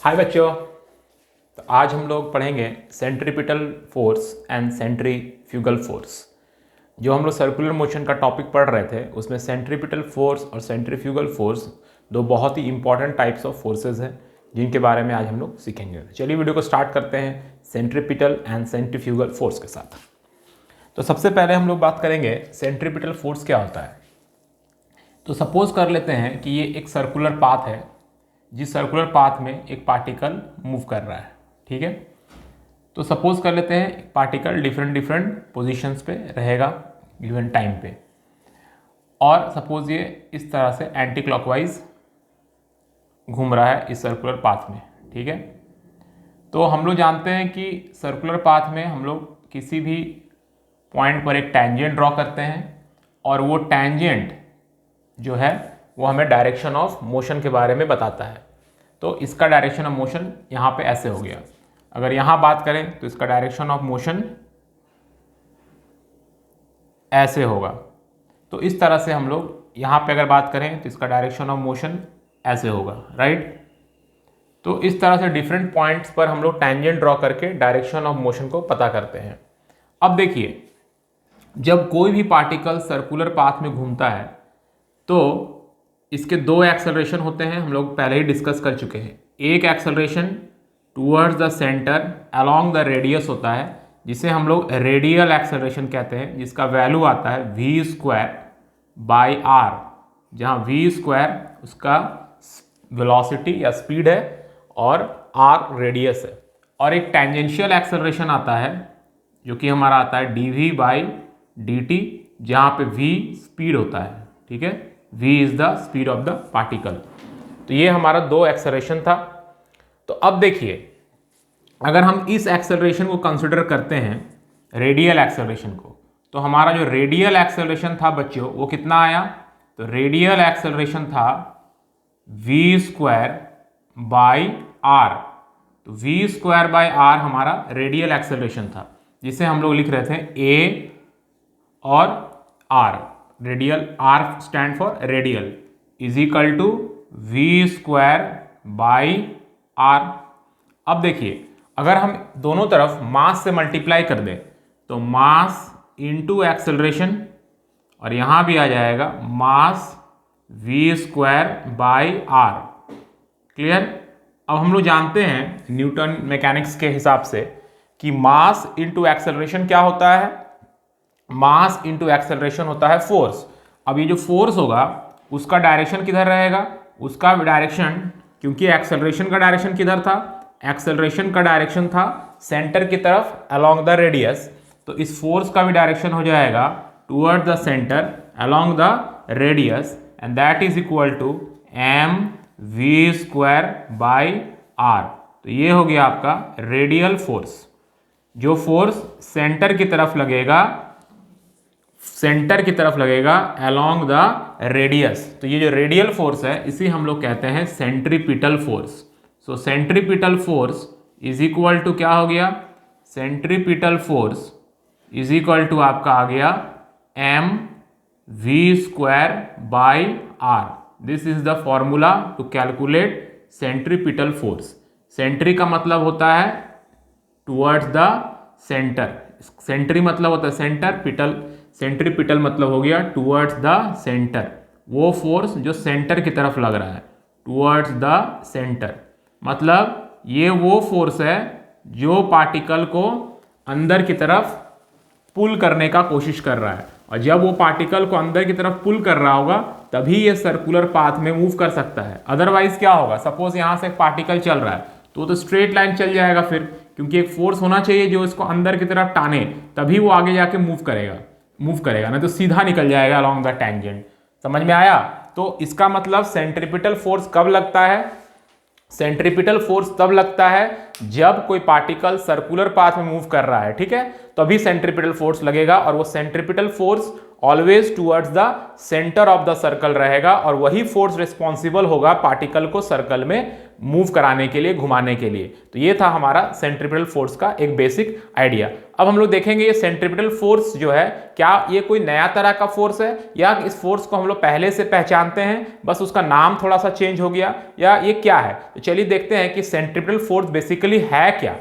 हाय बच्चों। तो आज हम लोग पढ़ेंगे centripetal force and centrifugal force. जो हम लोग सर्कुलर मोशन का टॉपिक पढ़ रहे थे उसमें सेंट्रीपिटल फोर्स और सेंट्रीफ्यूगल फोर्स दो बहुत ही इंपॉर्टेंट टाइप्स ऑफ फोर्सेस हैं जिनके बारे में आज हम लोग सीखेंगे। चलिए वीडियो को स्टार्ट करते हैं सेंट्रीपिटल एंड सेंट्रीफ्यूगल फोर्स के साथ। तो सबसे पहले हम लोग बात करेंगे सेंट्रीपिटल फोर्स क्या होता है। तो सपोज कर लेते हैं कि ये एक सर्कुलर पाथ है, जिस सर्कुलर पाथ में एक पार्टिकल मूव कर रहा है, ठीक है। तो सपोज कर लेते हैं एक पार्टिकल डिफरेंट पोजीशंस पे रहेगा गिवन टाइम पे, और सपोज ये इस तरह से एंटी क्लॉकवाइज घूम रहा है इस सर्कुलर पाथ में, ठीक है। तो हम लोग जानते हैं कि सर्कुलर पाथ में हम लोग किसी भी पॉइंट पर एक टैंजेंट ड्रॉ करते हैं और वो टैंजेंट जो है वो हमें डायरेक्शन ऑफ मोशन के बारे में बताता है। तो इसका डायरेक्शन ऑफ मोशन यहाँ पे ऐसे हो गया। अगर यहाँ बात करें तो इसका डायरेक्शन ऑफ मोशन ऐसे होगा। तो इस तरह से हम लोग यहाँ पे अगर बात करें तो इसका डायरेक्शन ऑफ मोशन ऐसे होगा, राइट। तो इस तरह से डिफरेंट पॉइंट्स पर हम लोग टैंजेंट ड्रॉ करके डायरेक्शन ऑफ मोशन को पता करते हैं। अब देखिए, जब कोई भी पार्टिकल सर्कुलर पाथ में घूमता है तो इसके दो एक्सेलरेशन होते हैं, हम लोग पहले ही डिस्कस कर चुके हैं। एक acceleration towards the centre along the radius होता है, जिसे हम लोग रेडियल एक्सेलरेशन कहते हैं, जिसका वैल्यू आता है v²/r, जहाँ v² उसका वेलोसिटी या स्पीड है और r रेडियस है। और एक टेंजेंशियल एक्सेलरेशन आता है जो कि हमारा आता है dv/dt, जहाँ पे v स्पीड होता है, ठीक है। v is the speed of the particle. तो ये हमारा दो एक्सेलरेशन था। तो अब देखिए, अगर हम इस एक्सेलरेशन को कंसिडर करते हैं रेडियल एक्सेलरेशन को, तो हमारा जो रेडियल एक्सेलरेशन था बच्चों वो कितना आया? तो रेडियल एक्सेलरेशन था v²/r। तो v²/r हमारा रेडियल एक्सेलरेशन था, जिसे हम लोग लिख रहे थे a और r। Radial, r stand for radial, is equal to v²/r। अब देखिए, अगर हम दोनों तरफ मास से मल्टीप्लाई कर दें तो मास इंटू एक्सेलरेशन, और यहां भी आ जाएगा मास v²/r। क्लियर? अब हम लोग जानते हैं न्यूटन मैकेनिक्स के हिसाब से कि मास इंटू एक्सेलरेशन क्या होता है? मास इंटू एक्सेलरेशन होता है फोर्स। अब ये जो फोर्स होगा उसका डायरेक्शन किधर रहेगा? उसका डायरेक्शन, क्योंकि एक्सेलरेशन का डायरेक्शन किधर था? एक्सेलरेशन का डायरेक्शन था सेंटर की तरफ अलोंग द रेडियस। तो इस फोर्स का भी डायरेक्शन हो जाएगा toward the centre along the radius, and that is equal to mv²/r। तो ये हो गया आपका रेडियल फोर्स। जो फोर्स सेंटर की तरफ लगेगा अलोंग द रेडियस। तो ये जो रेडियल फोर्स है इसी हम लोग कहते हैं centripetal force. So centripetal force is equal to क्या हो गया? Centripetal force is equal to आपका आ गया mv²/r। This is the formula to calculate centripetal force. सेंट्री का मतलब होता है टुवर्ड्स द सेंटर, सेंट्री मतलब होता है सेंटर, सेंट्रीपिटल मतलब हो गया टुवर्ड्स द सेंटर। वो फोर्स जो सेंटर की तरफ लग रहा है, टुवर्ड्स द सेंटर, मतलब ये वो फोर्स है जो पार्टिकल को अंदर की तरफ पुल करने का कोशिश कर रहा है। और जब वो पार्टिकल को अंदर की तरफ पुल कर रहा होगा तभी ये सर्कुलर पाथ में मूव कर सकता है। अदरवाइज क्या होगा? सपोज यहां से एक पार्टिकल चल रहा है तो स्ट्रेट लाइन चल जाएगा फिर, क्योंकि एक फोर्स होना चाहिए जो इसको अंदर की तरफ टाने, तभी वो आगे जाके मूव करेगा, ना तो सीधा निकल जाएगा अलोंग द टैंजेंट। समझ में आया? तो इसका मतलब सेंट्रीपिटल फोर्स कब लगता है? सेंट्रीपिटल फोर्स तब लगता है जब कोई पार्टिकल सर्कुलर पाथ में मूव कर रहा है, ठीक है। तो तभी सेंट्रीपिटल फोर्स लगेगा, और वो centripetal force always towards the centre of the circle रहेगा, और वही फोर्स रिस्पॉन्सिबल होगा पार्टिकल को सर्कल में मूव कराने के लिए, घुमाने के लिए। तो ये था हमारा सेंट्रीपिटल फोर्स का एक बेसिक आइडिया। अब हम लोग देखेंगे ये सेंट्रीपिटल फोर्स जो है, क्या ये कोई नया तरह का फोर्स है, या इस फोर्स को हम लोग पहले से पहचानते हैं, बस उसका नाम थोड़ा सा चेंज हो गया, या ये क्या है। तो चलिए देखते हैं कि सेंट्रीपिटल फोर्स बेसिकली है क्या।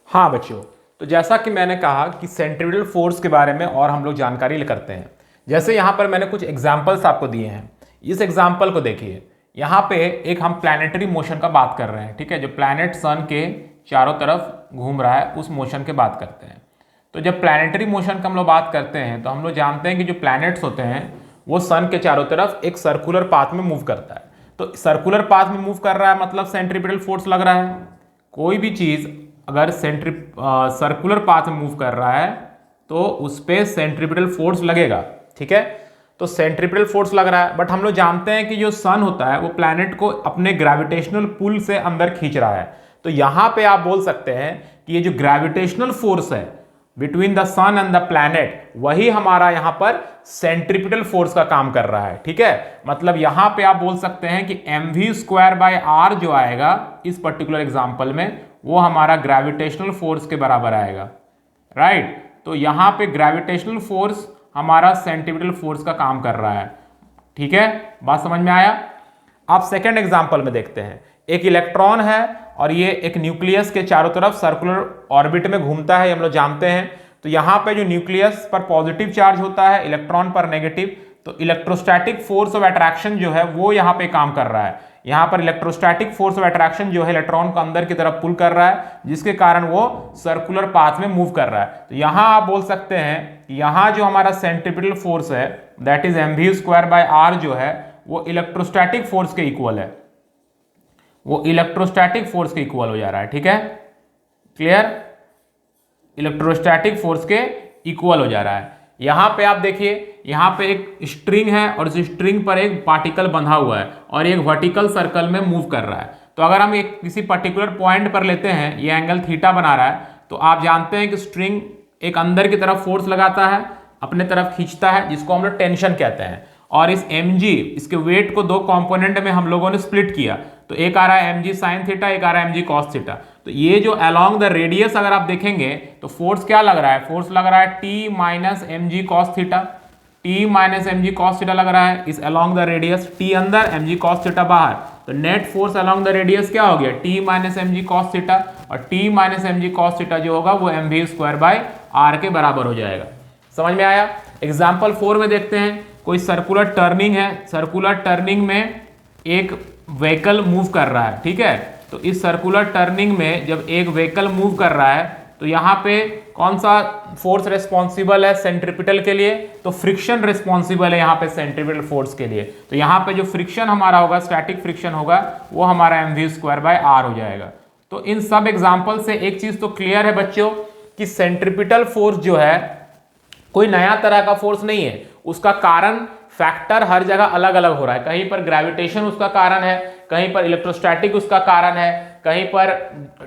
हाँ बच्चों, तो जैसा कि मैंने कहा कि सेंट्रीपिटल फोर्स के बारे में और हम लोग जानकारी करते हैं। जैसे यहाँ पर मैंने कुछ एग्जाम्पल्स आपको दिए हैं, इस एग्जाम्पल को देखिए। यहाँ पे एक हम प्लैनेटरी मोशन का बात कर रहे हैं, ठीक है, जो प्लैनेट सन के चारों तरफ घूम रहा है उस मोशन के बात करते हैं। तो जब प्लैनेटरी मोशन का हम लोग बात करते हैं तो हम लोग जानते हैं कि जो प्लैनेट्स होते हैं वो सन के चारों तरफ एक सर्कुलर पाथ में मूव करता है। तो सर्कुलर पाथ में मूव कर रहा है मतलब सेंट्रीपिटल फोर्स लग रहा है। कोई भी चीज़ अगर सर्कुलर पाथ में मूव कर रहा है तो उस पर सेंट्रीपिटल फोर्स लगेगा, ठीक है। तो सेंट्रीपिटल फोर्स लग रहा है, बट हम लोग जानते हैं कि जो सन होता है वो प्लैनेट को अपने ग्रेविटेशनल पुल से अंदर खींच रहा है। तो यहां पे आप बोल सकते हैं कि ये जो ग्रेविटेशनल फोर्स है between the sun and the planet, वही हमारा यहां पर सेंट्रीपिटल फोर्स का काम कर रहा है, ठीक है। मतलब यहां पे आप बोल सकते हैं कि mv²/r जो आएगा इस पर्टिकुलर एग्जांपल में, वो हमारा ग्रेविटेशनल फोर्स के बराबर आएगा, राइट। तो यहां पे ग्रेविटेशनल फोर्स हमारा सेंट्रीपिटल फोर्स का काम कर रहा है, ठीक है। बात समझ में आया। आप सेकंड एग्जांपल में देखते हैं। एक इलेक्ट्रॉन है और ये एक न्यूक्लियस के चारों तरफ सर्कुलर ऑर्बिट में घूमता है, हम लोग जानते हैं। तो यहां पे जो न्यूक्लियस पर पॉजिटिव चार्ज होता है, इलेक्ट्रॉन पर नेगेटिव, तो इलेक्ट्रोस्टैटिक फोर्स ऑफ अट्रैक्शन जो है वो यहां पे काम कर रहा है। यहां पर इलेक्ट्रोस्टैटिक फोर्स ऑफ अट्रैक्शन जो है इलेक्ट्रॉन को अंदर की तरफ पुल कर रहा है, जिसके कारण वो सर्कुलर पाथ में मूव कर रहा है। तो यहां आप बोल सकते हैं कि यहां जो हमारा सेंट्रीपिटल फोर्स है दैट इज mv²/r जो है वो इलेक्ट्रोस्टैटिक फोर्स के इक्वल है, वो इलेक्ट्रोस्टैटिक फोर्स के इक्वल हो जा रहा है, ठीक है, क्लियर। इलेक्ट्रोस्टैटिक फोर्स के इक्वल हो जा रहा है। यहां पे आप देखिए, यहां पे एक स्ट्रिंग है और इस स्ट्रिंग पर एक पार्टिकल बंधा हुआ है और एक वर्टिकल सर्कल में मूव कर रहा है। तो अगर हम एक किसी पर्टिकुलर पॉइंट पर लेते हैं, ये एंगल थीटा बना रहा है, तो आप जानते हैं कि स्ट्रिंग एक अंदर की तरफ फोर्स लगाता है, अपने तरफ खींचता है, जिसको हम लोग टेंशन कहते हैं। और इस mg, इसके वेट को दो कंपोनेंट में हम लोगों ने स्प्लिट किया, तो एक आ रहा है mg sin थीटा, एक आ रहा है mg cos थीटा। तो ये जो अलोंग द रेडियस अगर आप देखेंगे तो फोर्स क्या लग रहा है, फोर्स लग रहा है t minus mg cos theta, t minus mg cos theta लग रहा है इस अलोंग द रेडियस, t अंदर mg cos थीटा बाहर। तो net force along the radius क्या हो गया, t minus mg cos theta, और t minus mg cos theta जो होगा वो mv²/r के बराबर हो जाएगा। समझ में आया। एग्जाम्पल 4 में देखते हैं। कोई सर्कुलर टर्निंग है, सर्कुलर टर्निंग में एक व्हीकल मूव कर रहा है, ठीक है। तो इस सर्कुलर टर्निंग में जब एक व्हीकल मूव कर रहा है तो यहाँ पे कौन सा फोर्स रिस्पॉन्सिबल है सेंट्रीपिटल के लिए, तो फ्रिक्शन रिस्पॉन्सिबल है यहाँ पे सेंट्रीपिटल फोर्स के लिए। तो यहाँ पे जो फ्रिक्शन हमारा होगा, स्टैटिक फ्रिक्शन होगा, वो हमारा mv²/r हो जाएगा। तो इन सब एग्जाम्पल से एक चीज तो क्लियर है बच्चों कि सेंट्रीपिटल फोर्स जो है कोई नया तरह का फोर्स नहीं है, उसका कारण फैक्टर हर जगह अलग अलग हो रहा है। कहीं पर ग्रेविटेशन उसका कारण है, कहीं पर इलेक्ट्रोस्टैटिक उसका कारण है, कहीं पर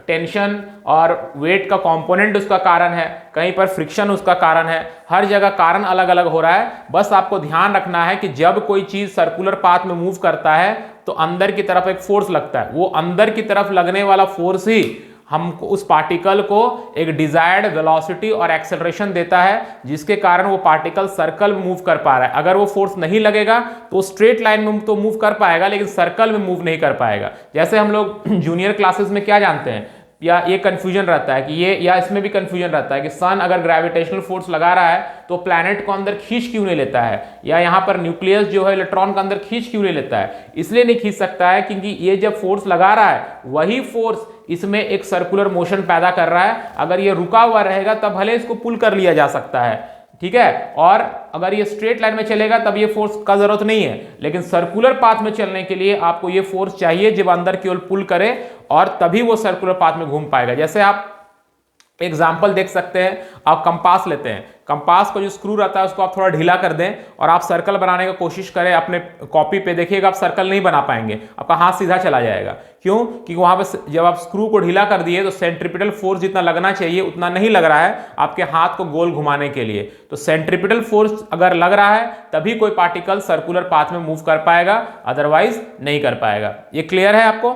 टेंशन और वेट का कंपोनेंट उसका कारण है, कहीं पर फ्रिक्शन उसका कारण है। हर जगह कारण अलग अलग हो रहा है। बस आपको ध्यान रखना है कि जब कोई चीज सर्कुलर पाथ में मूव करता है तो अंदर की तरफ एक फोर्स लगता है, वो अंदर की तरफ लगने वाला फोर्स ही हमको उस पार्टिकल को एक डिजायर्ड वेलोसिटी और एक्सेलरेशन देता है, जिसके कारण वो पार्टिकल सर्कल में मूव कर पा रहा है। अगर वो फोर्स नहीं लगेगा तो स्ट्रेट लाइन में तो मूव कर पाएगा, लेकिन सर्कल में मूव नहीं कर पाएगा। जैसे हम लोग जूनियर क्लासेस में क्या जानते हैं, या ये कंफ्यूजन रहता है कि ये, या इसमें भी कंफ्यूजन रहता है कि सन अगर ग्रेविटेशनल फोर्स लगा रहा है तो प्लैनेट को अंदर खींच क्यों नहीं लेता है, या यहाँ पर न्यूक्लियस जो है इलेक्ट्रॉन का अंदर खींच क्यों नहीं लेता है। इसलिए नहीं खींच सकता है क्योंकि ये जब फोर्स लगा रहा है वही फोर्स इसमें एक सर्कुलर मोशन पैदा कर रहा है। अगर ये रुका हुआ रहेगा तब भले इसको पुल कर लिया जा सकता है, ठीक है। और अगर ये स्ट्रेट लाइन में चलेगा तब ये फोर्स का जरूरत नहीं है, लेकिन सर्कुलर पाथ में चलने के लिए आपको ये फोर्स चाहिए जब अंदर की ओर पुल करे, और तभी वो सर्कुलर पाथ में घूम पाएगा। जैसे आप एग्जाम्पल देख सकते हैं, आप कंपास लेते हैं, कंपास का जो स्क्रू रहता है उसको आप थोड़ा ढीला कर दें और आप सर्कल बनाने की कोशिश करें अपने कॉपी पे, देखिएगा आप सर्कल नहीं बना पाएंगे, आपका हाथ सीधा चला जाएगा। क्यों? क्योंकि वहां पर जब आप स्क्रू को ढीला कर दिए तो सेंट्रीपिटल फोर्स जितना लगना चाहिए उतना नहीं लग रहा है आपके हाथ को गोल घुमाने के लिए। तो सेंट्रीपिटल फोर्स अगर लग रहा है तभी कोई पार्टिकल सर्कुलर पाथ में मूव कर पाएगा, अदरवाइज नहीं कर पाएगा। ये क्लियर है आपको?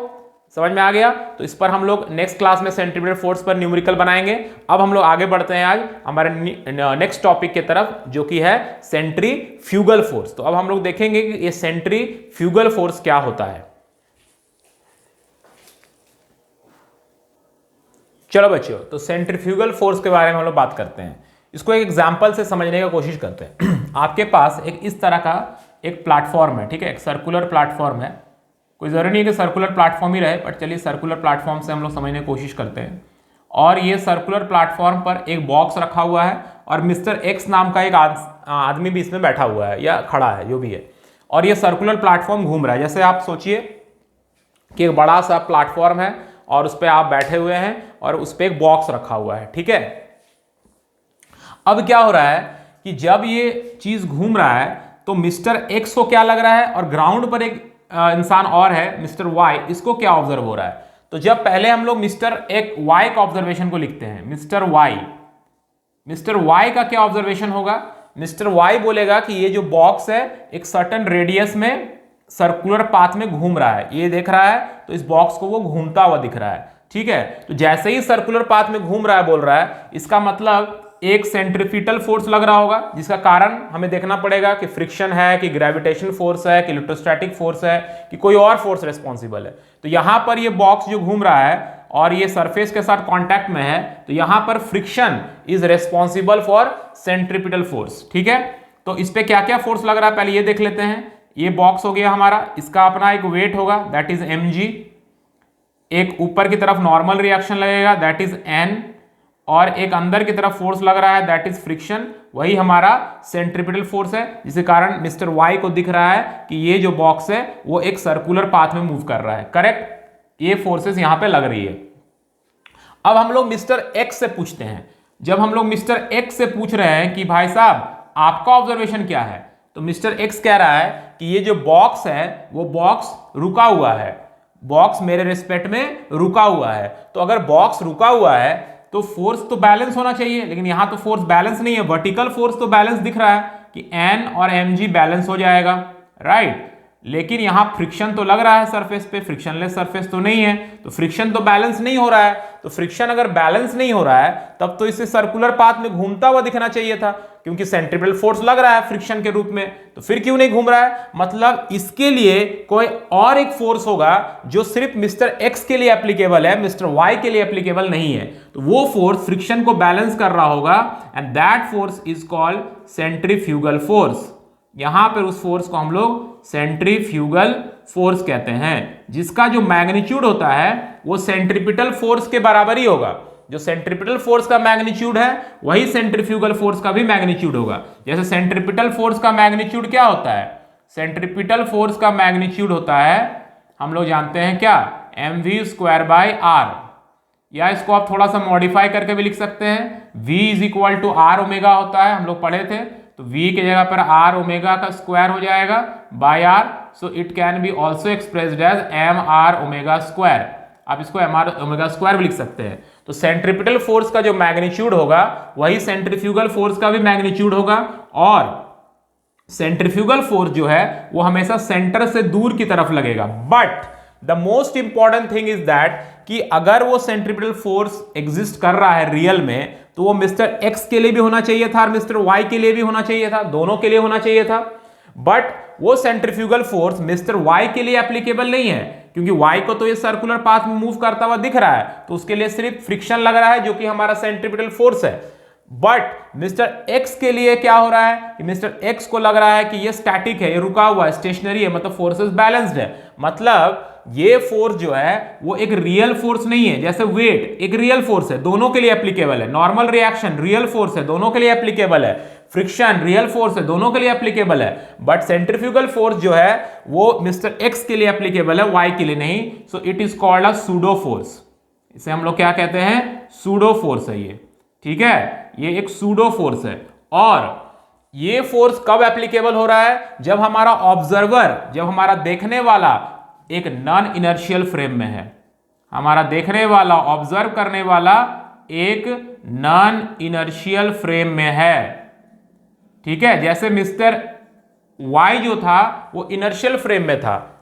समझ में आ गया? तो इस पर हम लोग नेक्स्ट क्लास में सेंट्रीपिटल फोर्स पर न्यूमेरिकल बनाएंगे। अब हम लोग आगे बढ़ते हैं आज हमारे नेक्स्ट टॉपिक की तरफ, जो कि है सेंट्रीफ्यूगल फोर्स। तो अब हम लोग देखेंगे कि ये सेंट्रीफ्यूगल फोर्स क्या होता है। चलो बच्चों, तो सेंट्रीफ्यूगल फोर्स के बारे में हम लोग बात करते हैं। इसको एक एग्जांपल से समझने की कोशिश करते हैं। आपके पास एक इस तरह का एक प्लेटफॉर्म है, ठीक है, एक सर्कुलर प्लेटफॉर्म है। कोई जरूरी नहीं है कि सर्कुलर प्लेटफॉर्म ही रहे, बट चलिए सर्कुलर प्लेटफॉर्म से हम लोग समझने की कोशिश करते हैं। और ये सर्कुलर प्लेटफॉर्म पर एक बॉक्स रखा हुआ है और मिस्टर एक्स नाम का एक आदमी भी इसमें बैठा हुआ है या खड़ा है, जो भी है। और ये सर्कुलर प्लेटफॉर्म घूम रहा है। जैसे आप सोचिए कि एक बड़ा सा प्लेटफॉर्म है और उस पर आप बैठे हुए हैं और उस पर एक बॉक्स रखा हुआ है, ठीक है। अब क्या हो रहा है कि जब ये चीज घूम रहा है तो मिस्टर एक्स को क्या लग रहा है, और ग्राउंड पर एक इंसान और है मिस्टर वाई, इसको क्या ऑब्जर्व हो रहा है। तो जब पहले हम लोग मिस्टर एक वाई का ऑब्जर्वेशन को लिखते हैं, मिस्टर वाई का क्या ऑब्जर्वेशन होगा, मिस्टर वाई बोलेगा कि ये जो बॉक्स है एक सर्टेन रेडियस में सर्कुलर पाथ में घूम रहा है, ये देख रहा है, तो इस बॉक्स को वो घूमता हुआ दिख रहा है, ठीक है। तो जैसे ही सर्कुलर पाथ में घूम रहा है बोल रहा है, इसका मतलब एक सेंट्रीपिटल फोर्स लग रहा होगा, जिसका कारण हमें देखना पड़ेगा कि फ्रिक्शन है, कि ग्रेविटेशन फोर्स है, कि इलेक्ट्रोस्टैटिक फोर्स है, कि कोई और फोर्स रिस्पॉन्सिबल है। तो यहां पर ये बॉक्स जो घूम रहा है और ये सरफेस के साथ कांटेक्ट में है, तो यहां पर friction is responsible for centripetal force, ठीक है। तो इस पे क्या क्या फोर्स लग रहा है पहले ये देख लेते हैं। ये बॉक्स हो गया हमारा, इसका अपना एक वेट होगा, दैट इज mg। एक ऊपर की तरफ नॉर्मल रिएक्शन लगेगा, दैट इज n, और एक अंदर की तरफ फोर्स लग रहा है, दैट इज फ्रिक्शन, वही हमारा सेंट्रीपिटल फोर्स है, जिसके कारण मिस्टर वाई को दिख रहा है कि ये जो बॉक्स है वो एक सर्कुलर पाथ में मूव कर रहा है, करेक्ट। ये फोर्सेस यहां पे लग रही है। अब हम लोग मिस्टर एक्स से पूछते हैं। जब हम लोग मिस्टर एक्स से पूछ रहे हैं कि भाई साहब आपका ऑब्जर्वेशन क्या है, तो मिस्टर एक्स कह रहा है कि ये जो बॉक्स है वो बॉक्स रुका हुआ है, बॉक्स मेरे रिस्पेक्ट में रुका हुआ है। तो अगर बॉक्स रुका हुआ है तो फोर्स तो बैलेंस होना चाहिए, लेकिन यहां तो फोर्स बैलेंस नहीं है। वर्टिकल फोर्स तो बैलेंस दिख रहा है कि N और mg बैलेंस हो जाएगा, राइट। लेकिन यहां फ्रिक्शन तो लग रहा है सरफेस पे, फ्रिक्शनलेस सरफेस तो नहीं है, तो फ्रिक्शन तो बैलेंस नहीं हो रहा है। तो फ्रिक्शन अगर बैलेंस नहीं हो रहा है तब तो इसे सर्कुलर पाथ में घूमता हुआ दिखना चाहिए था, क्योंकि सेंट्रीपिटल फोर्स लग रहा है फ्रिक्शन के रूप में, तो फिर क्यों नहीं घूम रहा है। मतलब इसके लिए कोई और एक फोर्स होगा जो सिर्फ मिस्टर एक्स के लिए एप्लीकेबल है, मिस्टर वाई के लिए एप्लीकेबल नहीं है। तो वो फोर्स फ्रिक्शन को बैलेंस कर रहा होगा, and that force is called centrifugal force. यहां पर उस फोर्स को हम लोग सेंट्रीफ्यूगल फोर्स कहते हैं, जिसका जो मैग्नीट्यूड होता है वो सेंट्रीपिटल फोर्स के बराबर ही होगा। जो सेंट्रीपिटल फोर्स का मैग्नीट्यूड है वही सेंट्रीफ्यूगल फोर्स का भी मैग्नीट्यूड होगा। जैसे सेंट्रीपिटल फोर्स का मैग्नीट्यूड क्या होता है, सेंट्रीपिटल फोर्स का मैग्नीट्यूड होता है, हम लोग जानते हैं क्या, mv²/r, या इसको आप थोड़ा सा मॉडिफाई करके भी लिख सकते हैं, v = r ओमेगा होता है, हम लोग पढ़े थे। तो v की जगह पर r ओमेगा का स्क्वायर हो जाएगा by r, so it can be also expressed as mr omega square. आप इसको mr ओमेगा स्क्वायर भी लिख सकते हैं। तो सेंट्रीपिटल फोर्स का जो मैग्नीट्यूड होगा वही सेंट्रीफ्यूगल फोर्स का भी मैग्नीट्यूड होगा, और सेंट्रीफ्यूगल फोर्स जो है वो हमेशा सेंटर से दूर की तरफ लगेगा। But the most important thing is that कि अगर वो सेंट्रीपिटल फोर्स एग्जिस्ट कर रहा है रियल में, तो वो मिस्टर एक्स के लिए भी होना चाहिए था और मिस्टर वाई के लिए भी होना चाहिए था, दोनों के लिए होना चाहिए था। बट वो सेंट्रीफ्यूगल फोर्स मिस्टर वाई के लिए एप्लीकेबल नहीं है, क्योंकि वाई को तो ये सर्कुलर पाथ में मूव करता हुआ दिख रहा है, तो उसके लिए सिर्फ फ्रिक्शन लग रहा है जो कि हमारा सेंट्रीपिटल फोर्स है। बट मिस्टर एक्स के लिए क्या हो रहा है कि मिस्टर एक्स को लग रहा है कि ये स्टैटिक है, ये रुका हुआ है, स्टेशनरी है, मतलब फोर्सेस बैलेंस्ड है। मतलब ये फोर्स जो है वो एक रियल फोर्स नहीं है। जैसे वेट एक रियल फोर्स है, दोनों के लिए एप्लीकेबल है, नॉर्मल रिएक्शन रियल फोर्स है, दोनों के लिए एप्लीकेबल है, फ्रिक्शन रियल फोर्स है, दोनों के लिए एप्लीकेबल है। बट सेंट्रीफ्यूगल फोर्स जो है वो मिस्टर एक्स के लिए एप्लीकेबल है, वाई के लिए नहीं। So it is called a pseudo force. इसे हम लोग क्या कहते हैं, सूडो फोर्स है ये, ठीक है, ये एक सूडो फोर्स है। और ये फोर्स कब एप्लीकेबल हो रहा है? जब हमारा ऑब्जर्वर, जब हमारा देखने वाला एक नॉन इनर्शियल फ्रेम में है, हमारा देखने वाला, ऑब्जर्व करने वाला एक नॉन इनर्शियल फ्रेम में है। ठीक है, जैसे मिस्टर वाई जो था वो इनर्शियल फ्रेम में था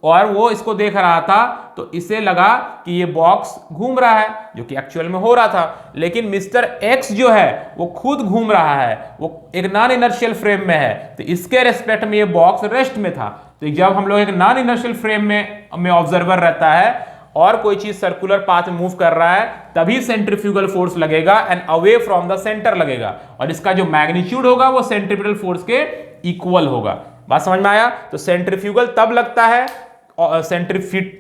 और वो इसको देख रहा था, तो इसे लगा कि ये बॉक्स घूम रहा है, जो कि एक्चुअल में हो रहा था। लेकिन मिस्टर एक्स जो है वो खुद घूम रहा है, वो एक नॉन इनर्शियल फ्रेम में है, तो इसके रेस्पेक्ट में ये बॉक्स रेस्ट में था। तो जब हम लोग एक नॉन इनर्शियल फ्रेम में ऑब्जर्वर रहता है और कोई चीज सर्कुलर पाथ में मूव कर रहा है, तभी सेंट्रीफ्यूगल फोर्स लगेगा and away from the centre लगेगा, और इसका जो मैग्नीट्यूड होगा वो सेंट्रीपिटल फोर्स के इक्वल होगा। बात समझ में आया? तो सेंट्रीफ्यूगल तब लगता है,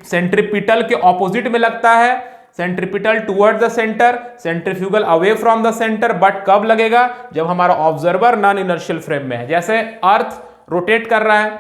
सेंट्रीपिटल के ऑपोजिट में लगता है, centripetal toward the centre, centrifugal away from the centre. But कब लगेगा? जब हमारा ऑब्जर्वर नॉन इनर्शियल फ्रेम में है। जैसे अर्थ रोटेट कर रहा है,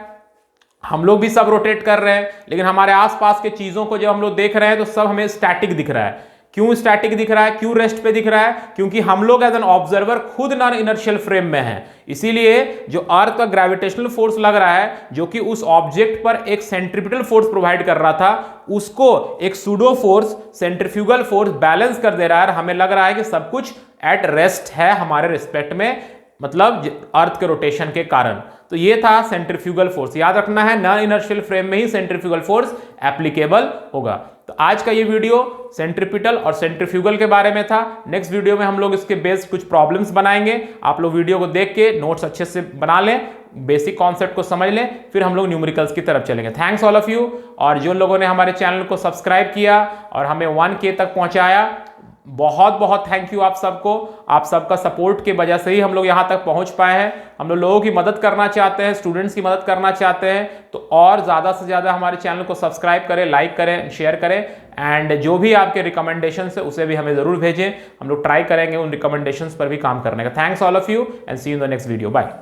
हम लोग भी सब रोटेट कर रहे हैं, लेकिन हमारे आसपास के चीजों को जब हम लोग देख रहे हैं तो सब हमें स्टैटिक दिख रहा है। क्यों स्टैटिक दिख रहा है, क्यों रेस्ट पे दिख रहा है? क्योंकि हम लोग एज एन ऑब्जर्वर खुद नॉन इनर्शियल फ्रेम में हैं। इसीलिए जो अर्थ का ग्रेविटेशनल फोर्स लग रहा है, जो कि उस ऑब्जेक्ट पर एक सेंट्रीपिटल फोर्स प्रोवाइड कर रहा था, उसको एक pseudo force, centrifugal force balance कर दे रहा है। हमें लग रहा है कि सब कुछ एट रेस्ट है हमारे रिस्पेक्ट में, मतलब अर्थ के रोटेशन के कारण। तो ये था सेंट्रीफ्यूगल फोर्स। याद रखना है, नॉन इनर्शियल फ्रेम में ही सेंट्रीफ्यूगल फोर्स एप्लीकेबल होगा। तो आज का ये वीडियो सेंट्रीपिटल और सेंट्रीफ्यूगल के बारे में था। नेक्स्ट वीडियो में हम लोग इसके बेस्ड कुछ प्रॉब्लम्स बनाएंगे। आप लोग वीडियो को देख के नोट्स अच्छे से बना लें, बेसिक कॉन्सेप्ट को समझ लें, फिर हम लोग न्यूमेरिकल्स की तरफ चलेंगे। Thanks all of you. और जो लोगों ने हमारे चैनल को सब्सक्राइब किया और हमें 1K तक पहुंचाया, बहुत बहुत थैंक यू आप सबको। आप सबका सपोर्ट की वजह से ही हम लोग यहाँ तक पहुँच पाए हैं। हम लोगों की मदद करना चाहते हैं, स्टूडेंट्स की मदद करना चाहते हैं, तो और ज़्यादा से ज़्यादा हमारे चैनल को सब्सक्राइब करें, लाइक करें, शेयर करें, एंड जो भी आपके रिकमेंडेशंस है उसे भी हमें ज़रूर भेजें। हम लोग ट्राई करेंगे उन रिकमेंडेशंस पर भी काम करने का। Thanks all of you and see you in the next video. Bye.